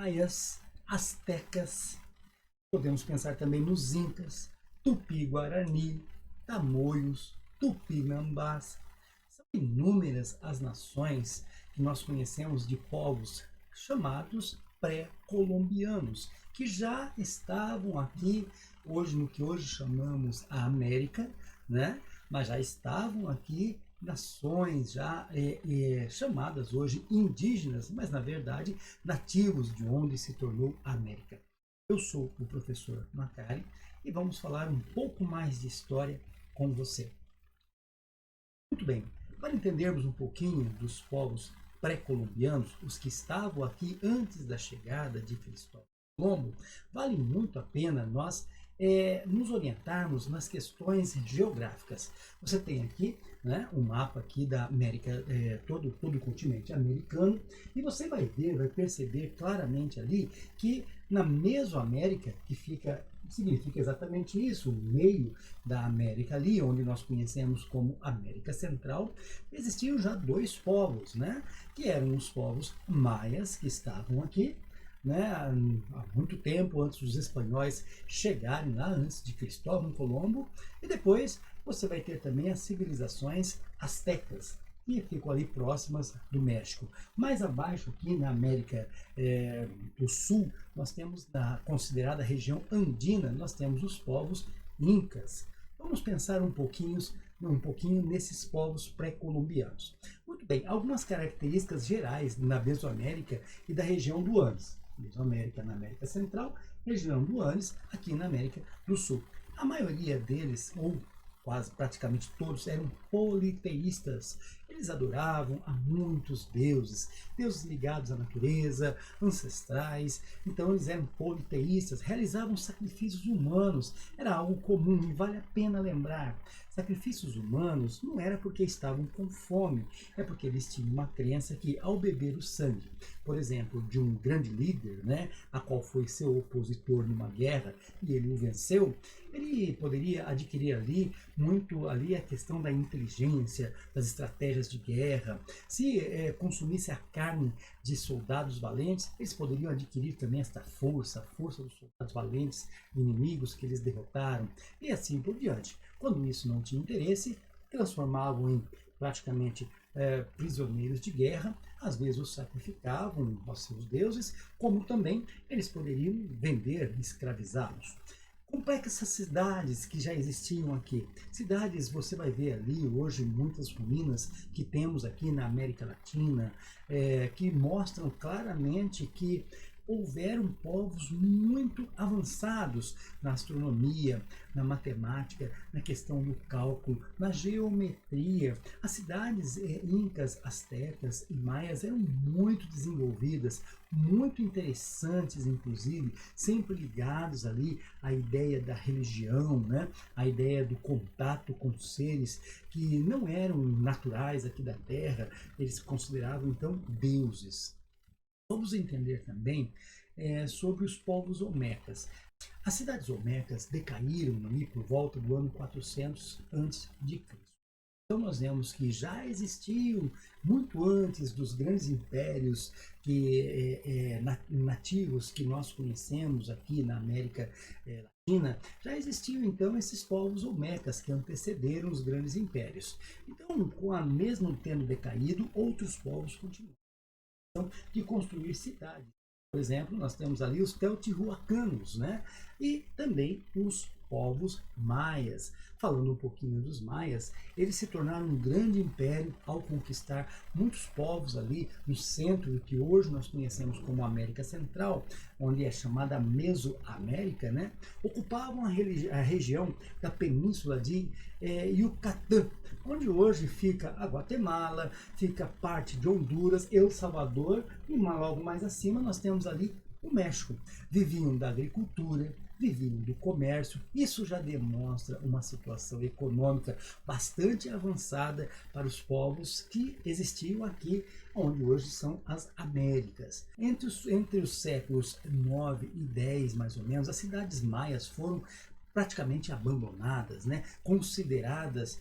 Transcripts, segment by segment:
maias, astecas, podemos pensar também nos incas, tupi-guarani, tamoios, tupinambás. São inúmeras as nações que nós conhecemos de povos chamados pré-colombianos, que já estavam aqui, hoje no que hoje chamamos a América, né? Mas já estavam aqui nações já chamadas hoje indígenas, mas na verdade nativos de onde se tornou a América. Eu sou o professor Macari e vamos falar um pouco mais de história com você. Muito bem, para entendermos um pouquinho dos povos pré-colombianos, os que estavam aqui antes da chegada de Cristóvão Colombo, vale muito a pena nós nos orientarmos nas questões geográficas. Você tem aqui, né, um mapa aqui da América, todo o continente americano, e você vai ver, vai perceber claramente ali que na Mesoamérica, que significa exatamente isso, o meio da América ali, onde nós conhecemos como América Central, existiam já dois povos, né, que eram os povos maias, que estavam aqui, né, há muito tempo antes dos espanhóis chegarem lá, antes de Cristóvão Colombo, e depois você vai ter também as civilizações astecas, que ficam ali próximas do México. Mais abaixo, aqui na América do Sul, nós temos na considerada região andina, nós temos os povos incas. Vamos pensar um pouquinho nesses povos pré-colombianos. Muito bem, algumas características gerais na Mesoamérica e da região do Andes. Mesoamérica na América Central, região do Andes aqui na América do Sul. A maioria deles, ou quase praticamente todos, eram politeístas. Eles adoravam a muitos deuses, deuses ligados à natureza, ancestrais. Então eles eram politeístas, realizavam sacrifícios humanos. Era algo comum e vale a pena lembrar. Sacrifícios humanos não era porque estavam com fome, é porque eles tinham uma crença que ao beber o sangue, por exemplo, de um grande líder, né, a qual foi seu opositor numa guerra e ele o venceu, ele poderia adquirir ali a questão da inteligência, das estratégias de guerra. Se consumisse a carne de soldados valentes, eles poderiam adquirir também esta força, a força dos soldados valentes, inimigos que eles derrotaram, e assim por diante. Quando isso não tinha interesse, transformavam em praticamente prisioneiros de guerra, às vezes os sacrificavam aos seus deuses, como também eles poderiam vender, escravizá-los. Complexas cidades que já existiam aqui. Cidades, você vai ver ali hoje muitas ruínas que temos aqui na América Latina, que mostram claramente que houveram povos muito avançados na astronomia, na matemática, na questão do cálculo, na geometria. As cidades incas, astecas e maias eram muito desenvolvidas, muito interessantes, inclusive, sempre ligados ali à ideia da religião, né? À ideia do contato com seres que não eram naturais aqui da Terra, eles se consideravam então deuses. Vamos entender também sobre os povos olmecas. As cidades olmecas decaíram ali por volta do ano 400 a.C. Então nós vemos que já existiam, muito antes dos grandes impérios nativos que nós conhecemos aqui na América Latina, já existiam então esses povos olmecas que antecederam os grandes impérios. Então, mesmo tendo decaído, outros povos continuam de construir cidades. Por exemplo, nós temos ali os teotihuacanos, né? E também os povos maias. Falando um pouquinho dos maias, eles se tornaram um grande império ao conquistar muitos povos ali no centro do que hoje nós conhecemos como América Central, onde é chamada Mesoamérica, né? Ocupavam a região da península de Yucatán, onde hoje fica a Guatemala, fica parte de Honduras, El Salvador, e logo mais acima nós temos ali o México. Viviam da agricultura, viviam do comércio. Isso já demonstra uma situação econômica bastante avançada para os povos que existiam aqui, onde hoje são as Américas. Entre os séculos 9 e 10, mais ou menos, as cidades maias foram praticamente abandonadas, né? Consideradas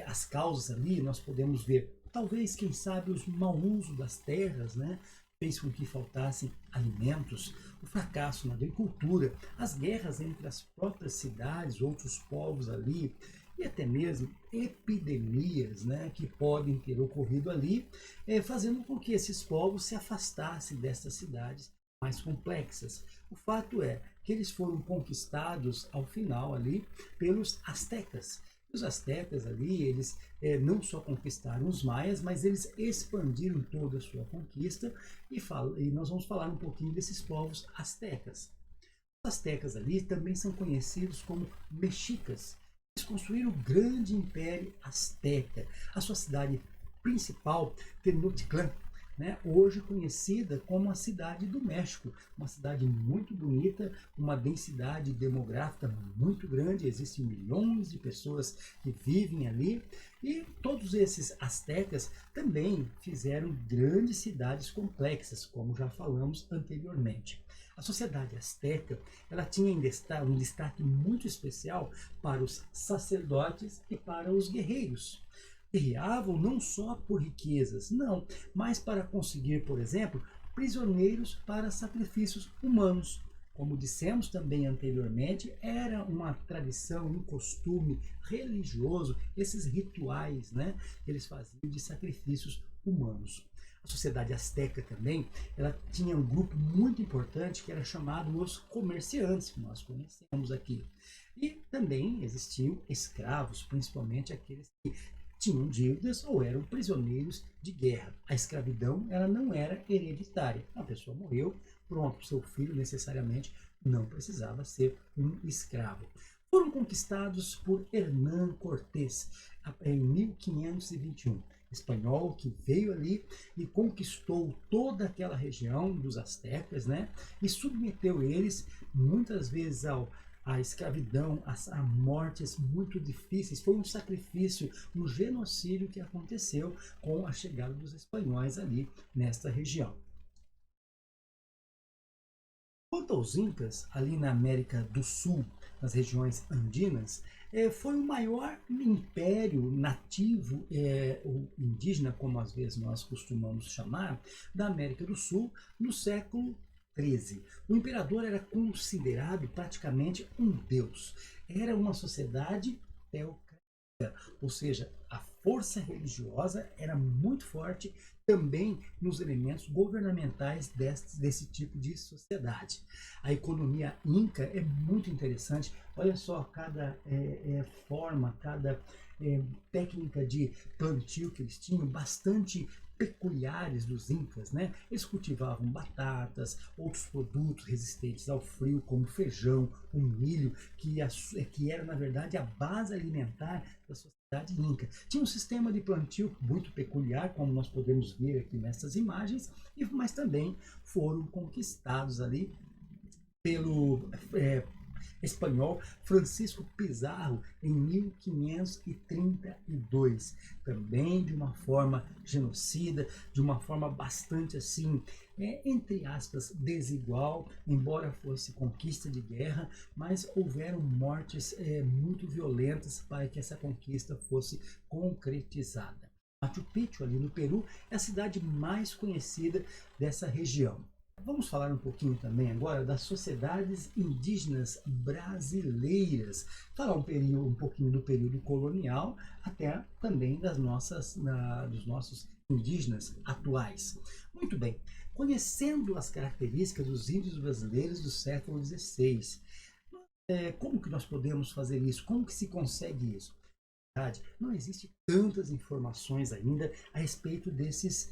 as causas ali, nós podemos ver, talvez, quem sabe, os mau uso das terras, né? fez com que faltassem alimentos, o fracasso na agricultura, as guerras entre as próprias cidades, outros povos ali, e até mesmo epidemias, né, que podem ter ocorrido ali, fazendo com que esses povos se afastassem destas cidades mais complexas. O fato é que eles foram conquistados ao final ali pelos astecas. Os astecas ali, eles não só conquistaram os maias, mas eles expandiram toda a sua conquista e nós vamos falar um pouquinho desses povos astecas. Os astecas ali também são conhecidos como mexicas. Eles construíram o grande império asteca. A sua cidade principal, Tenochtitlan, né, hoje conhecida como a cidade do México, uma cidade muito bonita, uma densidade demográfica muito grande, existem milhões de pessoas que vivem ali, e todos esses astecas também fizeram grandes cidades complexas, como já falamos anteriormente. A sociedade asteca, ela tinha um destaque muito especial para os sacerdotes e para os guerreiros. Guerreavam não só por riquezas, não, mas para conseguir, por exemplo, prisioneiros para sacrifícios humanos. Como dissemos também anteriormente, era uma tradição, um costume religioso, esses rituais, né, que eles faziam de sacrifícios humanos. A sociedade asteca também, ela tinha um grupo muito importante que era chamado os comerciantes, que nós conhecemos aqui. E também existiam escravos, principalmente aqueles que tinham dívidas ou eram prisioneiros de guerra. A escravidão, ela não era hereditária. A pessoa morreu, pronto, seu filho necessariamente não precisava ser um escravo. Foram conquistados por Hernán Cortés em 1521. Espanhol que veio ali e conquistou toda aquela região dos astecas, né? E submeteu eles muitas vezes à escravidão, a mortes muito difíceis. Foi um sacrifício, um genocídio que aconteceu com a chegada dos espanhóis ali nesta região. Quanto aos Incas, ali na América do Sul, nas regiões andinas, foi o maior império nativo, ou indígena, como às vezes nós costumamos chamar, da América do Sul, no século XIII. O imperador era considerado praticamente um deus. Era uma sociedade teocrática, ou seja, a força religiosa era muito forte também nos elementos governamentais desse tipo de sociedade. A economia inca é muito interessante. Olha só cada forma, cada técnica de plantio que eles tinham, bastante peculiares dos incas, né? Eles cultivavam batatas, outros produtos resistentes ao frio, como feijão, o milho, que era na verdade a base alimentar da sociedade inca. Tinha um sistema de plantio muito peculiar, como nós podemos ver aqui nessas imagens, mas também foram conquistados ali pelo espanhol Francisco Pizarro em 1532, também de uma forma genocida, de uma forma bastante assim, entre aspas, desigual, embora fosse conquista de guerra, mas houveram mortes muito violentas para que essa conquista fosse concretizada. Machu Picchu, ali no Peru, é a cidade mais conhecida dessa região. Vamos falar um pouquinho também agora das sociedades indígenas brasileiras. Falar um pouquinho do período colonial, até também dos nossos indígenas atuais. Muito bem, conhecendo as características dos índios brasileiros do século XVI, como que nós podemos fazer isso? Como que se consegue isso? Não existe tantas informações ainda a respeito dessas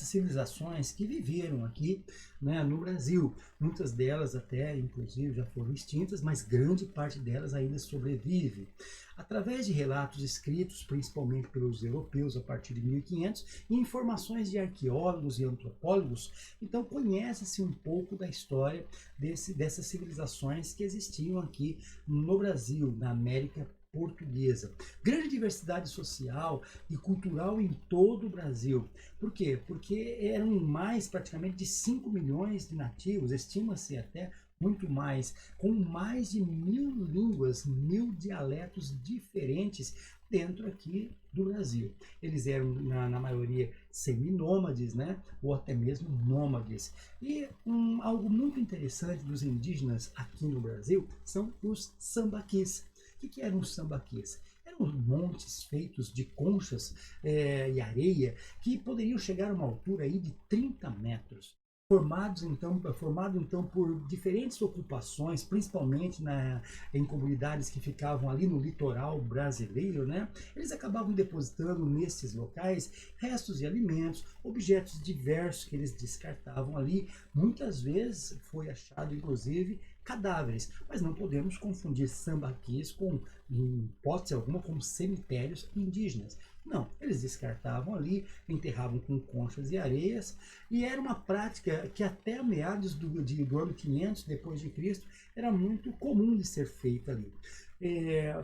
civilizações que viveram aqui, né, no Brasil. Muitas delas até, inclusive, já foram extintas, mas grande parte delas ainda sobrevive. Através de relatos escritos, principalmente pelos europeus a partir de 1500, e informações de arqueólogos e antropólogos, então conhece-se um pouco da história dessas civilizações que existiam aqui no Brasil, na América portuguesa. Grande diversidade social e cultural em todo o Brasil. Por quê? Porque eram mais praticamente de 5 milhões de nativos, estima-se até muito mais, com mais de 1000 línguas, 1000 dialetos diferentes dentro aqui do Brasil. Eles eram, na maioria, seminômades, né? Ou até mesmo nômades. E algo muito interessante dos indígenas aqui no Brasil são os sambaquis. O que eram os sambaquis? Eram montes feitos de conchas e areia que poderiam chegar a uma altura aí de 30 metros. Formado então por diferentes ocupações, principalmente em comunidades que ficavam ali no litoral brasileiro, né? Eles acabavam depositando nesses locais restos de alimentos, objetos diversos que eles descartavam ali. Muitas vezes foi achado, inclusive, cadáveres, mas não podemos confundir sambaquis com, em hipótese alguma, com cemitérios indígenas. Não, eles descartavam ali, enterravam com conchas e areias, e era uma prática que até meados do ano 500 depois de Cristo era muito comum de ser feita ali.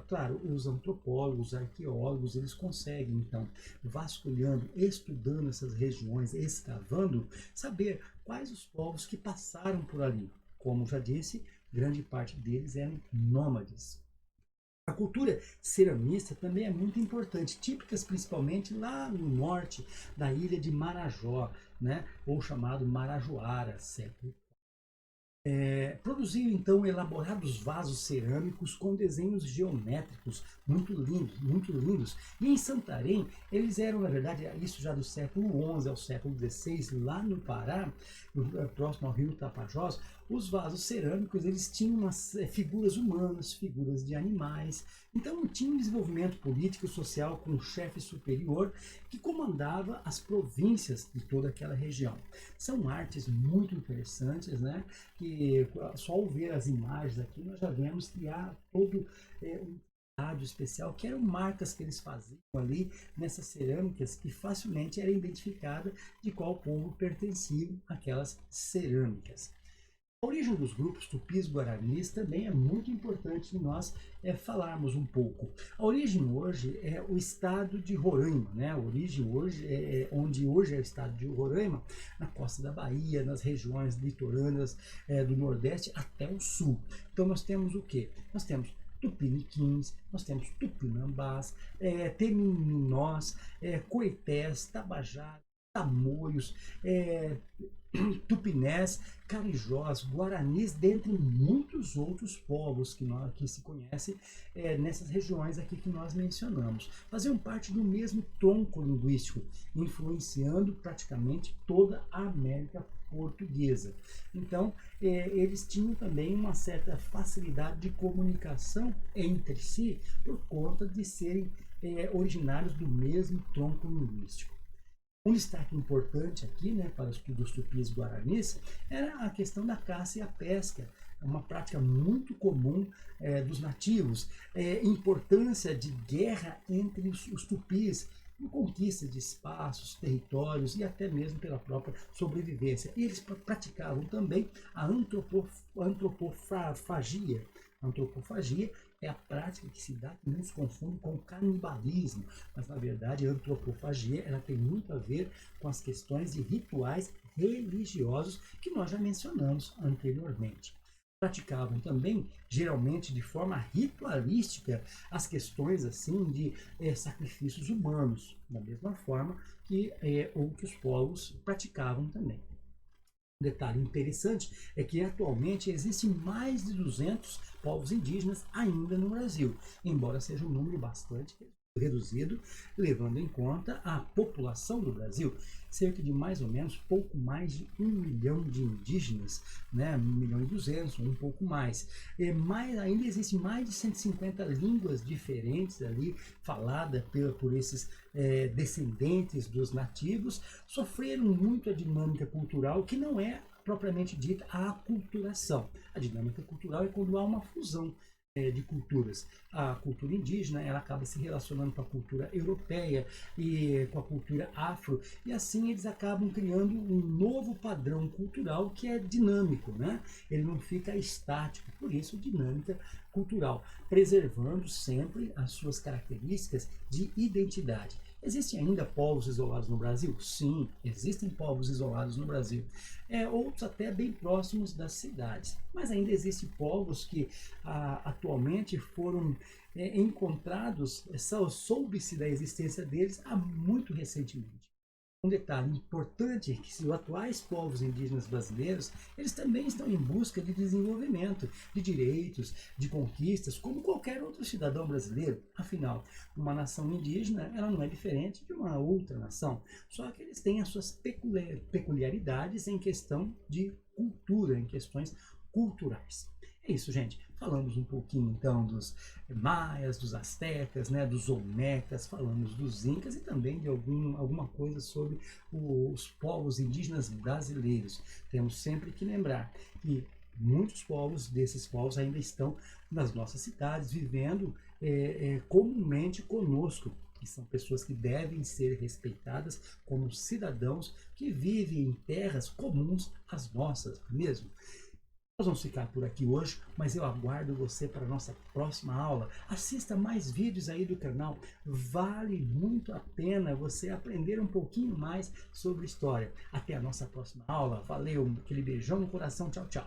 Claro, os antropólogos, os arqueólogos, eles conseguem, então, vasculhando, estudando essas regiões, escavando, saber quais os povos que passaram por ali. Como já disse, grande parte deles eram nômades. A cultura ceramista também é muito importante, típicas principalmente lá no norte da ilha de Marajó, né? Ou chamado Marajoara, século. Produziu então elaborados vasos cerâmicos com desenhos geométricos muito lindos. E em Santarém, eles eram, na verdade, isso já do século XI ao século XVI, lá no Pará, próximo ao rio Tapajós, os vasos cerâmicos eles tinham umas figuras humanas, figuras de animais. Então tinha um desenvolvimento político e social com um chefe superior que comandava as províncias de toda aquela região. São artes muito interessantes, né? Que só ao ver as imagens aqui nós já vemos que há todo um cuidado especial, que eram marcas que eles faziam ali nessas cerâmicas que facilmente era identificada de qual povo pertenciam aquelas cerâmicas. A origem dos grupos tupis-guaranis também é muito importante nós falarmos um pouco. A origem hoje é o estado de Roraima, né? A origem hoje onde hoje é o estado de Roraima, na costa da Bahia, nas regiões litorâneas do Nordeste até o Sul. Então nós temos o quê? Nós temos tupiniquins, nós temos tupinambás, temiminós, coetés, tabajara, tamoios, tupinés, carijós, guaranis, dentre muitos outros povos que se conhece nessas regiões aqui que nós mencionamos. Faziam parte do mesmo tronco linguístico, influenciando praticamente toda a América portuguesa. Então, eles tinham também uma certa facilidade de comunicação entre si por conta de serem originários do mesmo tronco linguístico. Um destaque importante aqui, né, para os estudos tupis guaranis era a questão da caça e a pesca, uma prática muito comum dos nativos, importância de guerra entre os tupis, em conquista de espaços, territórios e até mesmo pela própria sobrevivência. E eles praticavam também a antropofagia. A antropofagia é a prática que se dá, que muitos confundem com canibalismo, mas na verdade a antropofagia ela tem muito a ver com as questões de rituais religiosos que nós já mencionamos anteriormente. Praticavam também, geralmente de forma ritualística, as questões assim de sacrifícios humanos, da mesma forma que outros povos praticavam também. Um detalhe interessante é que atualmente existem mais de 200 povos indígenas ainda no Brasil, embora seja um número bastante reduzido, levando em conta a população do Brasil, cerca de mais ou menos pouco mais de 1 milhão de indígenas, né? 1.200.000, um pouco mais. Mas ainda existem mais de 150 línguas diferentes ali, faladas por esses descendentes dos nativos, sofreram muito a dinâmica cultural, que não é propriamente dita a aculturação. A dinâmica cultural é quando há uma fusão de culturas. A cultura indígena ela acaba se relacionando com a cultura europeia e com a cultura afro, e assim eles acabam criando um novo padrão cultural que é dinâmico, né? Ele não fica estático, por isso dinâmica cultural, preservando sempre as suas características de identidade. Existem ainda povos isolados no Brasil? Sim, existem povos isolados no Brasil. Outros até bem próximos das cidades. Mas ainda existem povos que atualmente foram encontrados, soube-se da existência deles há muito recentemente. Um detalhe importante é que os atuais povos indígenas brasileiros, eles também estão em busca de desenvolvimento, de direitos, de conquistas, como qualquer outro cidadão brasileiro. Afinal, uma nação indígena, ela não é diferente de uma outra nação, só que eles têm as suas peculiaridades em questão de cultura, em questões culturais. É isso, gente. Falamos um pouquinho então dos maias, dos astecas, né, dos olmecas, falamos dos incas e também de alguma coisa sobre os povos indígenas brasileiros. Temos sempre que lembrar que muitos desses povos ainda estão nas nossas cidades, vivendo comumente conosco, que são pessoas que devem ser respeitadas como cidadãos que vivem em terras comuns às nossas, não é mesmo? Nós vamos ficar por aqui hoje, mas eu aguardo você para a nossa próxima aula. Assista mais vídeos aí do canal. Vale muito a pena você aprender um pouquinho mais sobre história. Até a nossa próxima aula. Valeu, aquele beijão no coração. Tchau, tchau.